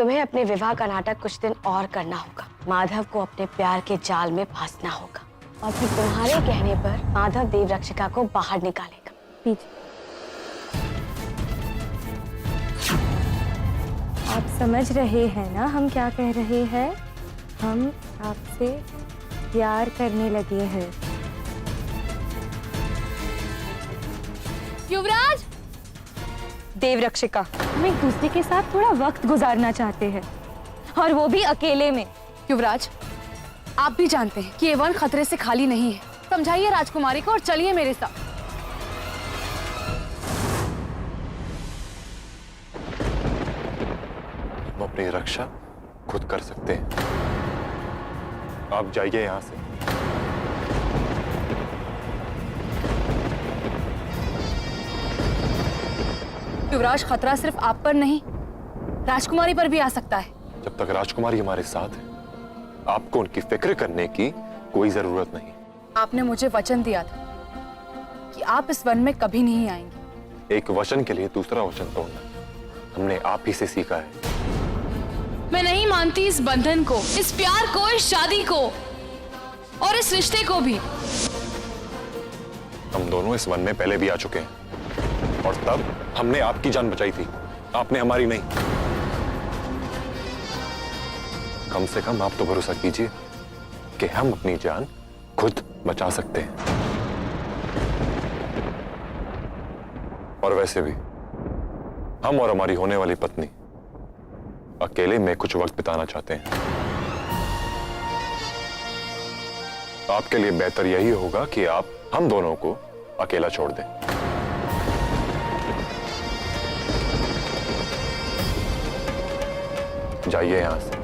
तुम्हें अपने विवाह का नाटक कुछ दिन और करना होगा। माधव को अपने प्यार के जाल में फंसना होगा और फिर तुम्हारे कहने पर माधव देवरक्षिका को बाहर निकालेगा। पीछे आप समझ रहे हैं ना हम क्या कह रहे हैं? हम आपसे प्यार करने लगे हैं। युवराज! देवरक्षिका, हम एक दूसरे के साथ थोड़ा वक्त गुजारना चाहते हैं और वो भी अकेले में। युवराज, आप भी जानते हैं कि ये वन खतरे से खाली नहीं है। समझाइए राजकुमारी को और चलिए मेरे साथ। हम अपनी रक्षा खुद कर सकते हैं। आप जाइए यहां से। युवराज, खतरा सिर्फ आप पर नहीं, राजकुमारी पर भी आ सकता है। जब तक राजकुमारी हमारे साथ है, आपको उनकी फिक्र करने की कोई जरूरत नहीं। आपने मुझे वचन दिया था कि आप इस वन में कभी नहीं आएंगे। एक वचन के लिए दूसरा वचन तोड़ना हमने आप ही से सीखा है। मैं नहीं मानती इस बंधन को, इस प्यार को, इस शादी को और इस रिश्ते को भी। हम दोनों इस वन में पहले भी आ चुके हैं और तब हमने आपकी जान बचाई थी, आपने हमारी नहीं। कम से कम आप तो भरोसा कीजिए कि हम अपनी जान खुद बचा सकते हैं। और वैसे भी हम और हमारी होने वाली पत्नी अकेले में कुछ वक्त बिताना चाहते हैं। आपके लिए बेहतर यही होगा कि आप हम दोनों को अकेला छोड़ दें। जाइए यहां से।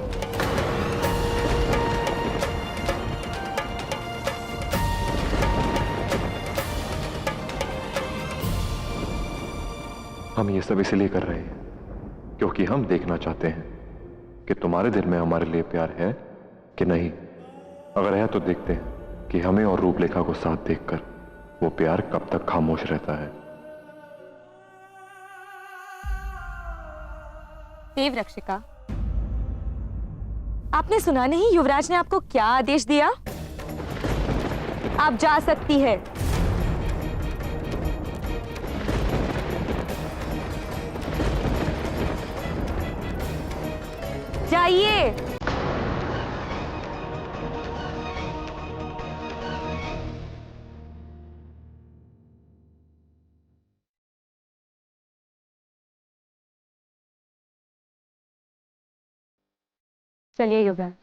हम ये सब इसलिए कर रहे हैं क्योंकि हम देखना चाहते हैं कि तुम्हारे दिल में हमारे लिए प्यार है कि नहीं। अगर है तो देखते हैं कि हमें और रूपलेखा को साथ देखकर वो प्यार कब तक खामोश रहता है। देवरक्षिका, आपने सुना नहीं युवराज ने आपको क्या आदेश दिया? आप जा सकती है। जाइए। चलिए युवराज।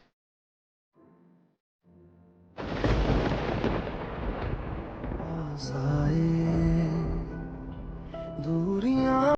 दूरियां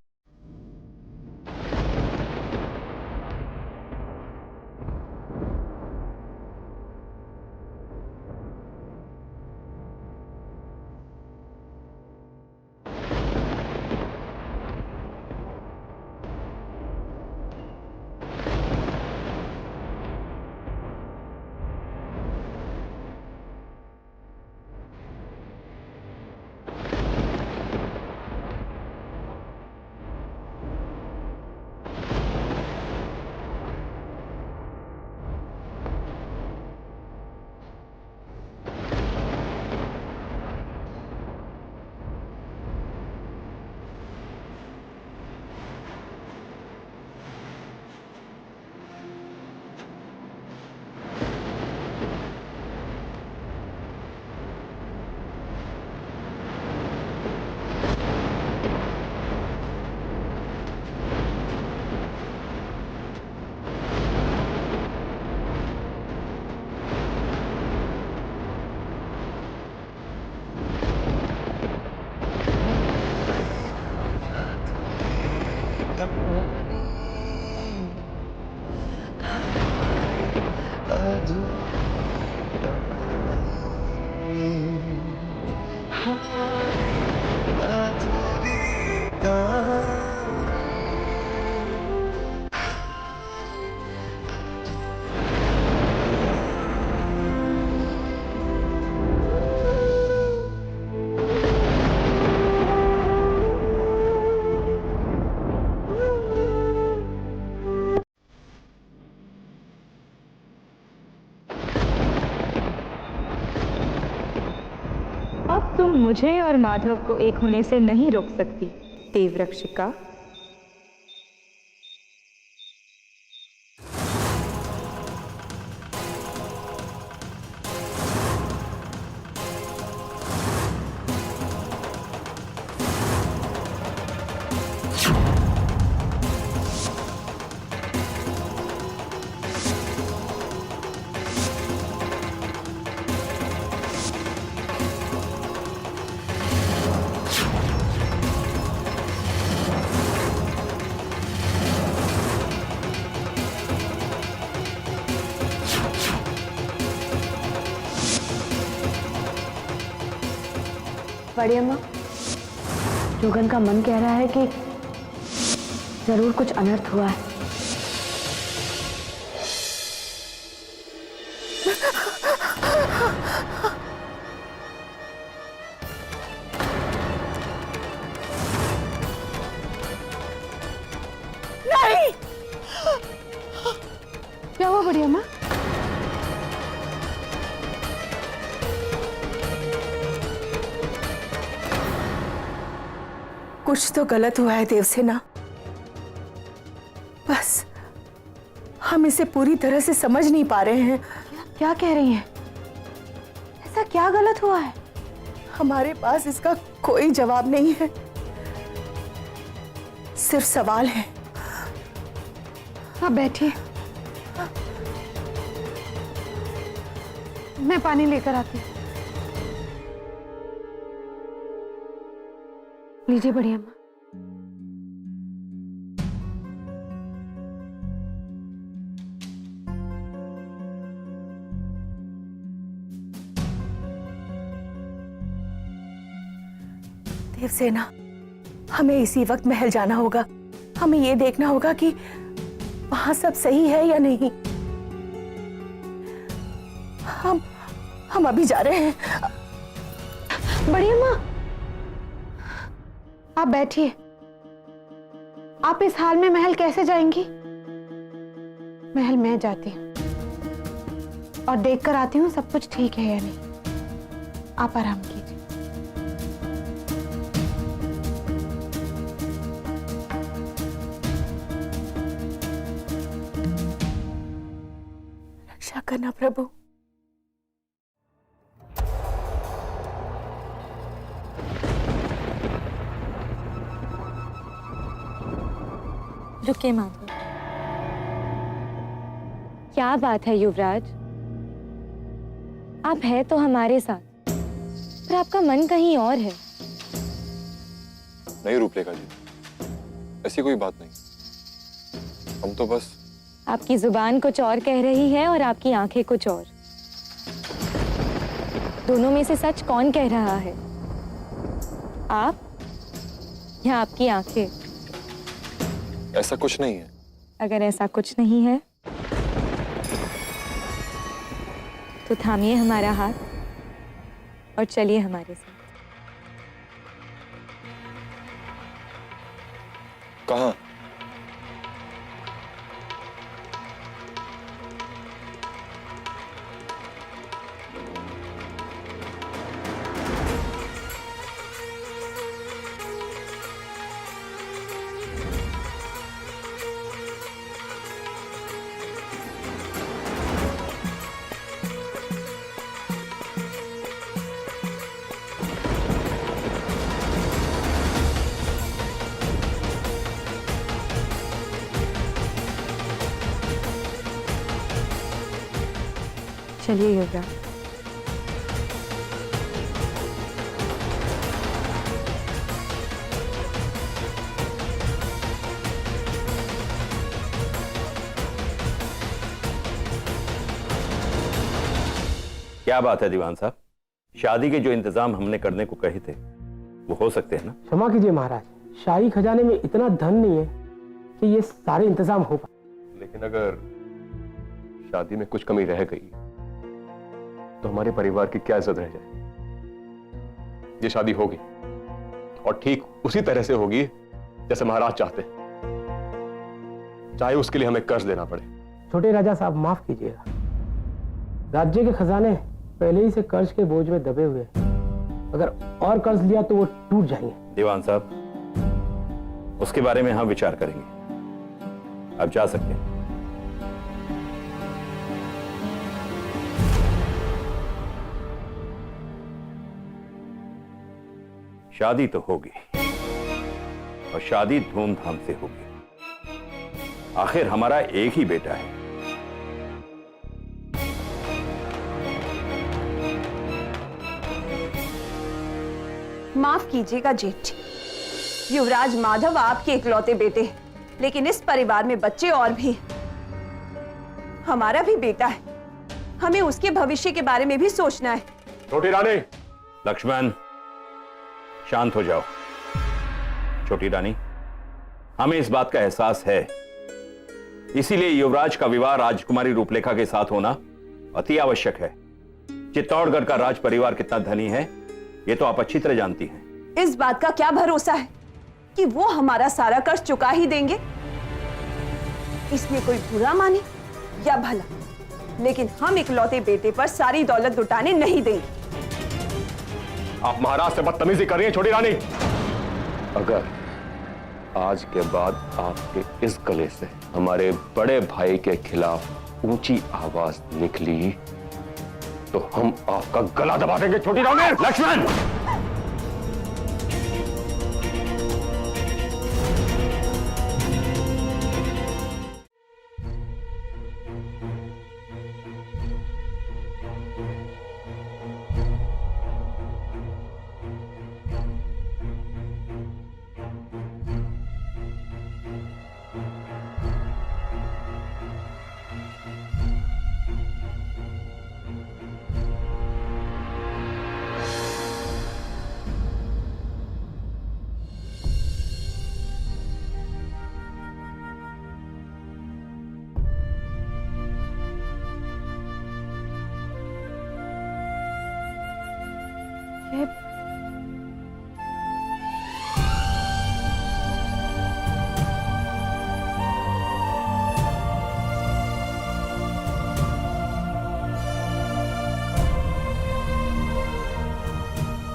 मुझे और माधव को एक होने से नहीं रोक सकती देवरक्षिका। बड़ी अम्मा, जोगन का मन कह रहा है कि जरूर कुछ अनर्थ हुआ है। नहीं, क्या हुआ बड़ी अम्मा? कुछ तो गलत हुआ है देवसेना। बस हम इसे पूरी तरह से समझ नहीं पा रहे हैं। क्या कह रही हैं? ऐसा क्या गलत हुआ है? हमारे पास इसका कोई जवाब नहीं है, सिर्फ सवाल है। आप बैठिए, मैं पानी लेकर आती हूँ। लीजिए बड़ी अम्मा। देवसेना, हमें इसी वक्त महल जाना होगा। हमें ये देखना होगा कि वहां सब सही है या नहीं। हम अभी जा रहे हैं। बड़ी अम्मा, आप बैठिए। आप इस हाल में महल कैसे जाएंगी? महल मैं जाती हूँ और देख कर आती हूँ सब कुछ ठीक है या नहीं। आप आराम कीजिए। रक्षा करना प्रभु। रुकिए माधव। क्या बात है युवराज, आप है तो हमारे साथ, पर आपका मन कहीं और है। नहीं रूपरेखा जी, ऐसी कोई बात नहीं। हम तो बस। आपकी जुबान कुछ और कह रही है और आपकी आंखें कुछ और। दोनों में से सच कौन कह रहा है, आप या आपकी आंखें? ऐसा कुछ नहीं है। अगर ऐसा कुछ नहीं है तो थामिए हमारा हाथ और चलिए हमारे साथ। कहाँ? चलिए युवराज। क्या बात है दीवान साहब, शादी के जो इंतजाम हमने करने को कहे थे वो हो सकते हैं ना? क्षमा कीजिए महाराज, शाही खजाने में इतना धन नहीं है कि ये सारे इंतजाम हो पाए। लेकिन अगर शादी में कुछ कमी रह गई तो हमारे परिवार की क्या इज्जत रह जाए। ये शादी होगी और ठीक उसी तरह से होगी जैसे महाराज चाहते हैं, चाहे उसके लिए हमें कर्ज देना पड़े। छोटे राजा साहब माफ कीजिएगा, राज्य के खजाने पहले ही से कर्ज के बोझ में दबे हुए हैं अगर और कर्ज लिया तो वो टूट जाएंगे। दीवान साहब, उसके बारे में हम विचार करेंगे। आप जा सकते हैं। शादी तो होगी और शादी धूमधाम से होगी। आखिर हमारा एक ही बेटा है। माफ कीजिएगा जेठ जी, युवराज माधव आपके इकलौते बेटे हैं, लेकिन इस परिवार में बच्चे और भी हैं। हमारा भी बेटा है, हमें उसके भविष्य के बारे में भी सोचना है। छोटी रानी। लक्ष्मण, शांत हो जाओ। छोटी रानी, हमें इस बात का एहसास है, इसीलिए युवराज का विवाह राजकुमारी रूपलेखा के साथ होना अति आवश्यक है। चित्तौड़गढ़ का राज परिवार कितना धनी है, ये तो आप अच्छी तरह जानती हैं। इस बात का क्या भरोसा है कि वो हमारा सारा कर्ज चुका ही देंगे? इसमें कोई बुरा माने या भला, लेकिन हम इकलौते बेटे पर सारी दौलत लुटाने नहीं देंगे। आप महाराज से बदतमीजी कर रही हैं छोटी रानी। अगर आज के बाद आपके इस गले से हमारे बड़े भाई के खिलाफ ऊंची आवाज निकली तो हम आपका गला दबा देंगे छोटी रानी। लक्ष्मण,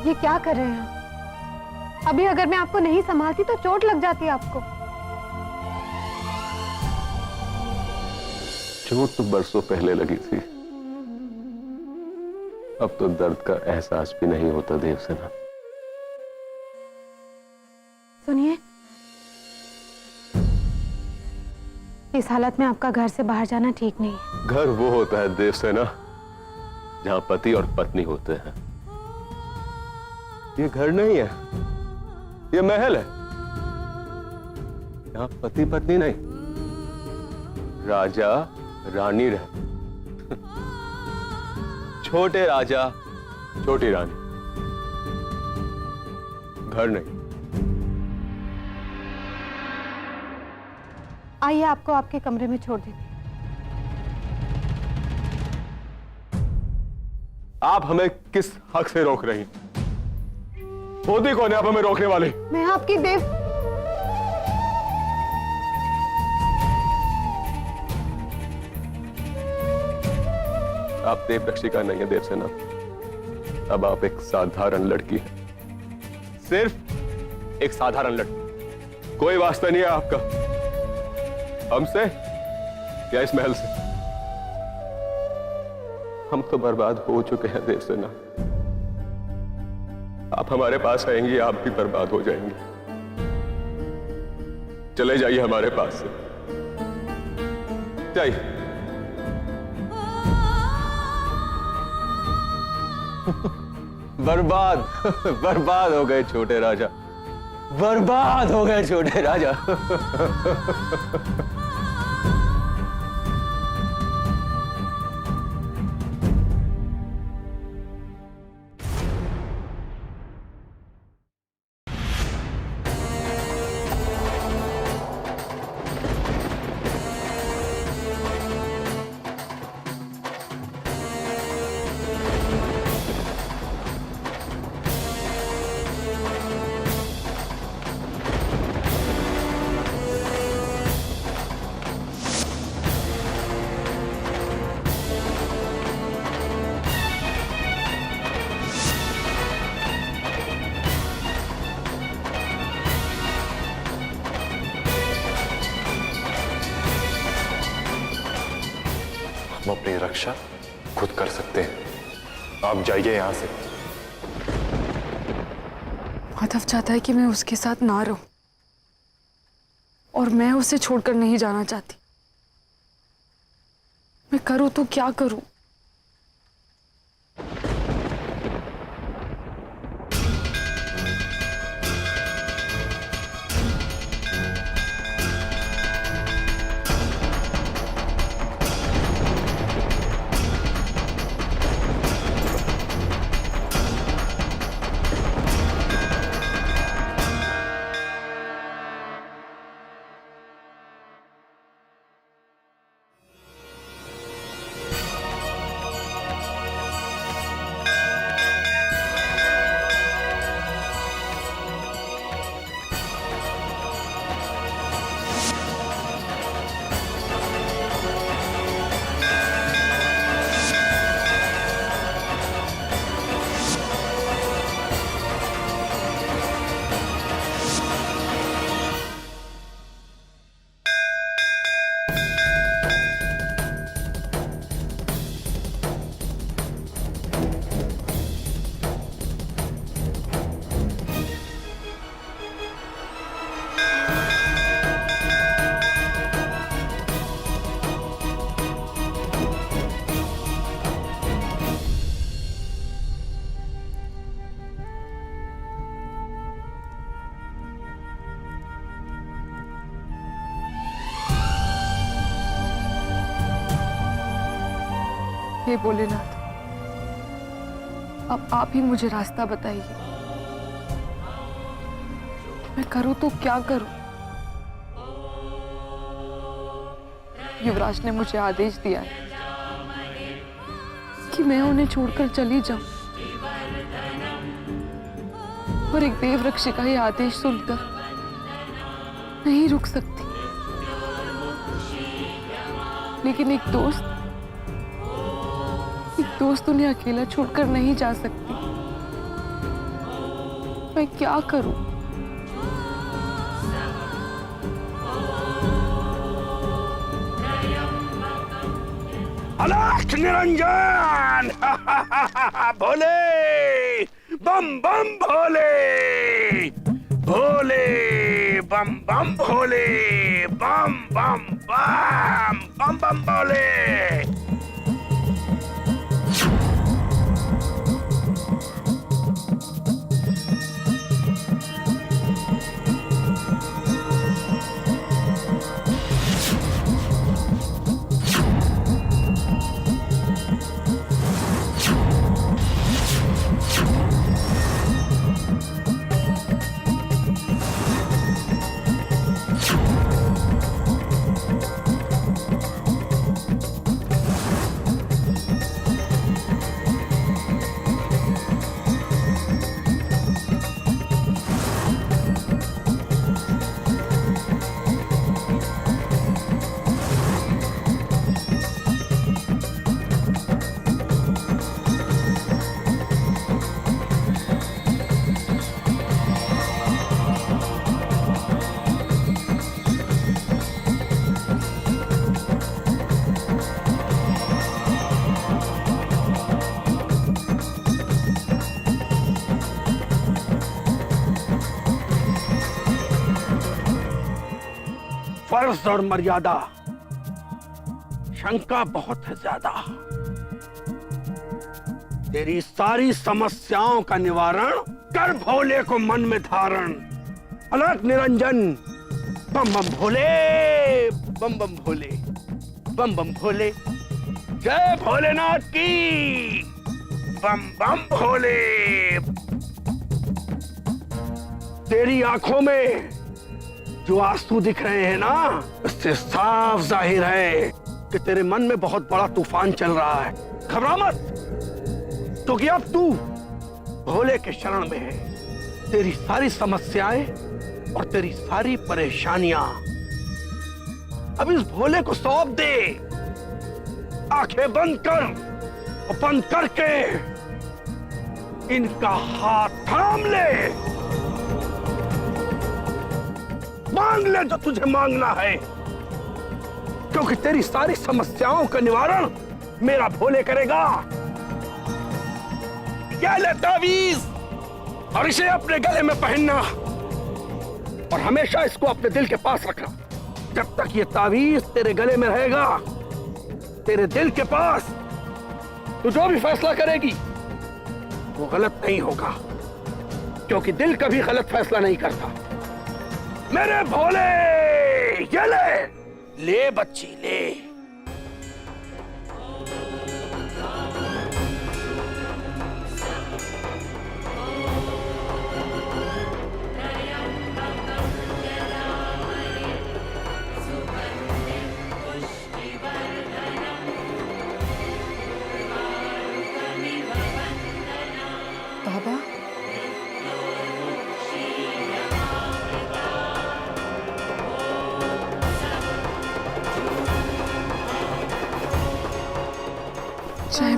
ये क्या कर रहे हैं आप? अभी अगर मैं आपको नहीं संभालती तो चोट लग जाती आपको। चोट तो बरसों पहले लगी थी, अब तो दर्द का एहसास भी नहीं होता देवसेना। सुनिए, इस हालत में आपका घर से बाहर जाना ठीक नहीं है। घर वो होता है देवसेना जहां पति और पत्नी होते हैं। ये घर नहीं है, ये महल है। यहां पति पत्नी नहीं, राजा रानी रहे। छोटे राजा छोटी रानी, घर नहीं। आइए, आपको आपके कमरे में छोड़ देती। आप हमें किस हक से रोक रही हैं? होती कौन है आप हमें रोकने वाली? मैं आपकी आप देव रक्षिका नहीं है देवसेना, अब आप एक साधारण लड़की हैं। सिर्फ एक साधारण लड़की। कोई वास्ता नहीं है आपका हमसे या इस महल से। हम तो बर्बाद हो चुके हैं देवसेना। आप हमारे पास आएंगी, आप भी बर्बाद हो जाएंगे। चले जाइए हमारे पास से, जाइए। बर्बाद बर्बाद हो गए छोटे राजा, बर्बाद हो गए छोटे राजा। हम अपनी रक्षा खुद कर सकते हैं। आप जाइए यहां से। माधव चाहता है कि मैं उसके साथ ना रहूं और मैं उसे छोड़कर नहीं जाना चाहती। मैं करूं तो क्या करूं? हे भोलेनाथ, अब आप ही मुझे रास्ता बताइए। मैं करूं तो क्या करूं? युवराज ने मुझे आदेश दिया है कि मैं उन्हें छोड़कर चली जाऊं, और एक देव रक्षिका ये आदेश सुनकर नहीं रुक सकती। लेकिन एक दोस्त उन्हें अकेला छोड़कर नहीं जा सकती। मैं क्या करूं? अलख निरंजन भोले, बम बम भोले, भोले बम बम भोले, बम बम बम बम बम भोले। फर्ज और मर्यादा, शंका बहुत है ज्यादा। तेरी सारी समस्याओं का निवारण कर भोले को मन में धारण। अलख निरंजन बम बम भोले, बम बम भोले, बम बम भोले। जय भोलेनाथ की, बम बम भोले। तेरी आंखों में जो आंसू दिख रहे हैं ना, इससे साफ जाहिर है कि तेरे मन में बहुत बड़ा तूफान चल रहा है। घबरा मत, क्योंकि अब तू भोले के शरण में है। तेरी सारी समस्याएं और तेरी सारी परेशानियां अब इस भोले को सौंप दे। आंखें बंद कर और बंद करके इनका हाथ थाम ले। मांग ले जो तुझे मांगना है, क्योंकि तेरी सारी समस्याओं का निवारण मेरा भोले करेगा। क्या ले तावीज, और इसे अपने गले में पहनना और हमेशा इसको अपने दिल के पास रखना। जब तक ये तावीज तेरे गले में रहेगा, तेरे दिल के पास, तो जो भी फैसला करेगी वो गलत नहीं होगा, क्योंकि दिल कभी गलत फैसला नहीं करता। मेरे भोले, ये ले बच्ची ले। बाबा, जय